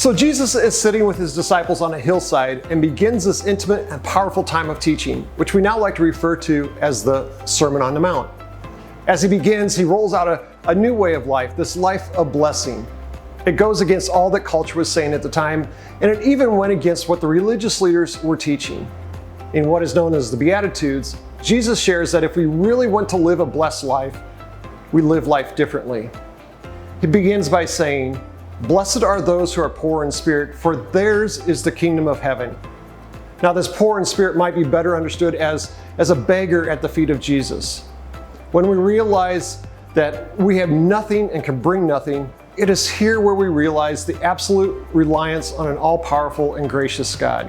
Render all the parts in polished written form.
So Jesus is sitting with his disciples on a hillside and begins this intimate and powerful time of teaching, which we now like to refer to as the Sermon on the Mount. As he begins, he rolls out a new way of life, this life of blessing. It goes against all that culture was saying at the time, and it even went against what the religious leaders were teaching. In what is known as the Beatitudes, Jesus shares that if we really want to live a blessed life, we live life differently. He begins by saying, "Blessed are those who are poor in spirit, for theirs is the kingdom of heaven." Now, this poor in spirit might be better understood as a beggar at the feet of Jesus. When we realize that we have nothing and can bring nothing, it is here where we realize the absolute reliance on an all-powerful and gracious God.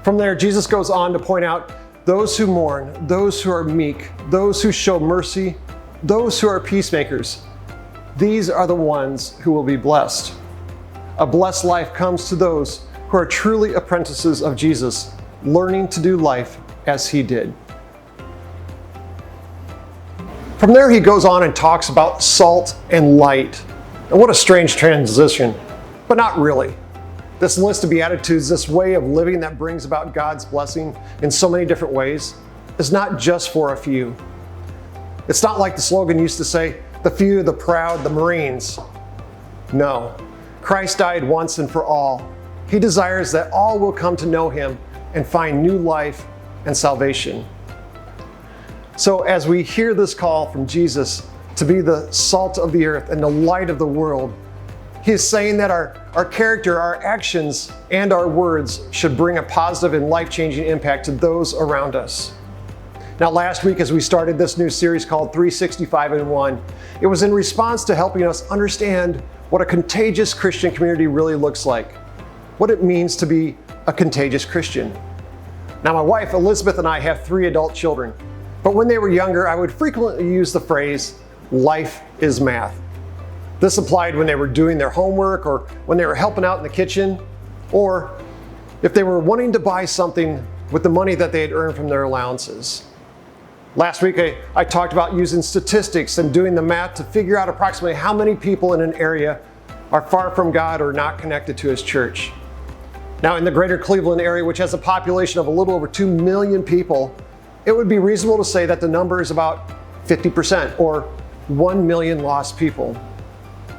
From there, Jesus goes on to point out those who mourn, those who are meek, those who show mercy, those who are peacemakers. These are the ones who will be blessed. A blessed life comes to those who are truly apprentices of Jesus, learning to do life as he did. From there, he goes on and talks about salt and light. And what a strange transition, but not really. This list of Beatitudes, this way of living that brings about God's blessing in so many different ways, is not just for a few. It's not like the slogan used to say, "The few, the proud, the Marines." No, Christ died once and for all. He desires that all will come to know him and find new life and salvation. So as we hear this call from Jesus to be the salt of the earth and the light of the world, he is saying that our character, our actions, and our words should bring a positive and life-changing impact to those around us. Now, last week, as we started this new series called 365+ONE, it was in response to helping us understand what a contagious Christian community really looks like, what it means to be a contagious Christian. Now, my wife, Elizabeth, and I have 3 adult children, but when they were younger, I would frequently use the phrase, "Life is math." This applied when they were doing their homework or when they were helping out in the kitchen, or if they were wanting to buy something with the money that they had earned from their allowances. Last week, I talked about using statistics and doing the math to figure out approximately how many people in an area are far from God or not connected to his church. Now, in the greater Cleveland area, which has a population of a little over 2 million people, it would be reasonable to say that the number is about 50%, or 1 million lost people.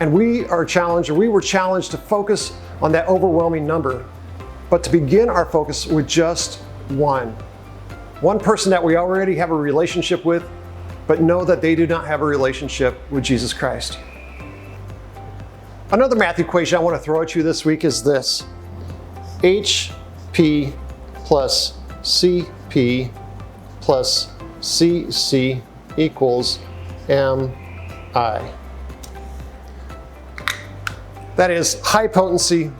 And we were challenged to focus on that overwhelming number, but to begin our focus with just one person that we already have a relationship with, but know that they do not have a relationship with Jesus Christ. Another math equation I want to throw at you this week is this: HP plus CP plus CC equals MI. That is, high potency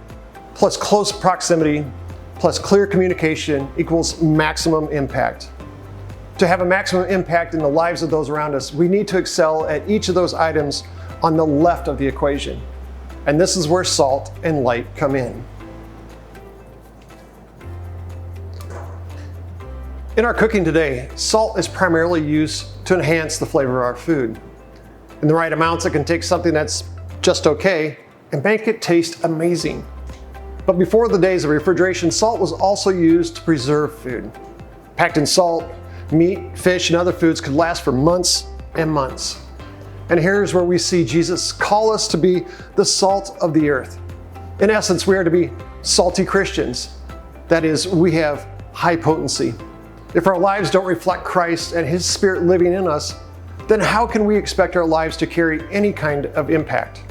plus close proximity plus clear communication equals maximum impact. To have a maximum impact in the lives of those around us, we need to excel at each of those items on the left of the equation. And this is where salt and light come in. In our cooking today, salt is primarily used to enhance the flavor of our food. In the right amounts, it can take something that's just okay and make it taste amazing. But before the days of refrigeration, salt was also used to preserve food. Packed in salt, meat, fish, and other foods could last for months and months. And here's where we see Jesus call us to be the salt of the earth. In essence, we are to be salty Christians. That is, we have high potency. If our lives don't reflect Christ and his Spirit living in us, then how can we expect our lives to carry any kind of impact?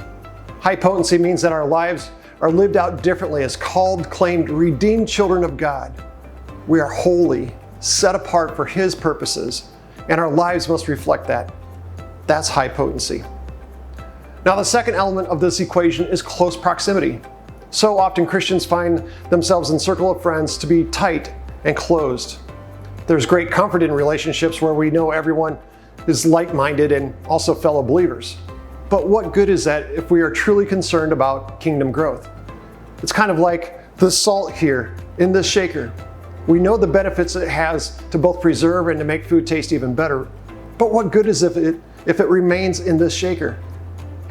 High potency means that our lives are lived out differently as called, claimed, redeemed children of God. We are holy, set apart for his purposes, and our lives must reflect that. That's high potency. Now, the second element of this equation is close proximity. So often Christians find themselves in a circle of friends to be tight and closed. There's great comfort in relationships where we know everyone is like-minded and also fellow believers. But what good is that if we are truly concerned about kingdom growth? It's kind of like the salt here in this shaker. We know the benefits it has to both preserve and to make food taste even better. But what good is if it remains in this shaker?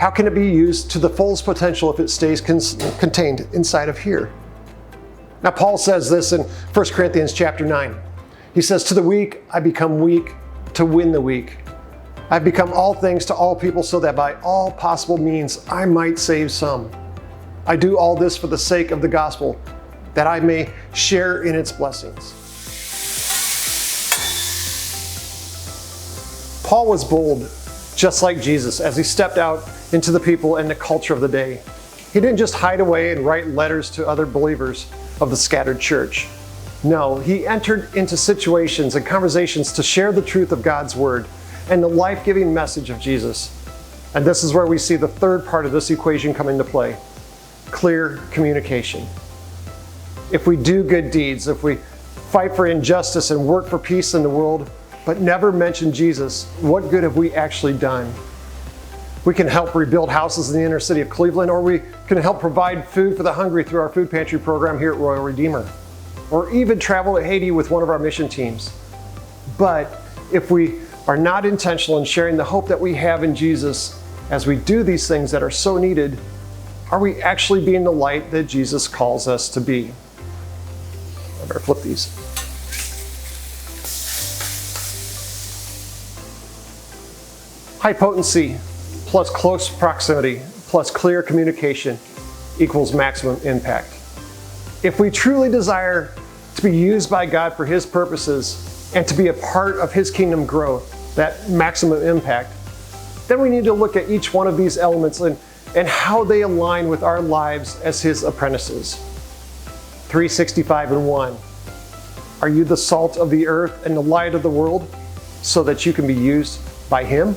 How can it be used to the fullest potential if it stays contained inside of here? Now, Paul says this in 1 Corinthians chapter 9. He says, "To the weak, I become weak to win the weak. I've become all things to all people so that by all possible means I might save some. I do all this for the sake of the gospel, that I may share in its blessings." Paul was bold, just like Jesus, as he stepped out into the people and the culture of the day. He didn't just hide away and write letters to other believers of the scattered church. No, he entered into situations and conversations to share the truth of God's word and the life-giving message of Jesus. And this is where we see the third part of this equation come into play: clear communication. If we do good deeds, if we fight for injustice and work for peace in the world, but never mention Jesus, what good have we actually done? We can help rebuild houses in the inner city of Cleveland, or we can help provide food for the hungry through our food pantry program here at Royal Redeemer, or even travel to Haiti with one of our mission teams. But if we are not intentional in sharing the hope that we have in Jesus as we do these things that are so needed, are we actually being the light that Jesus calls us to be? I better flip these. High potency plus close proximity plus clear communication equals maximum impact. If we truly desire to be used by God for His purposes and to be a part of His kingdom growth, that maximum impact, then we need to look at each one of these elements and how they align with our lives as His apprentices. 365+ONE. Are you the salt of the earth and the light of the world so that you can be used by Him?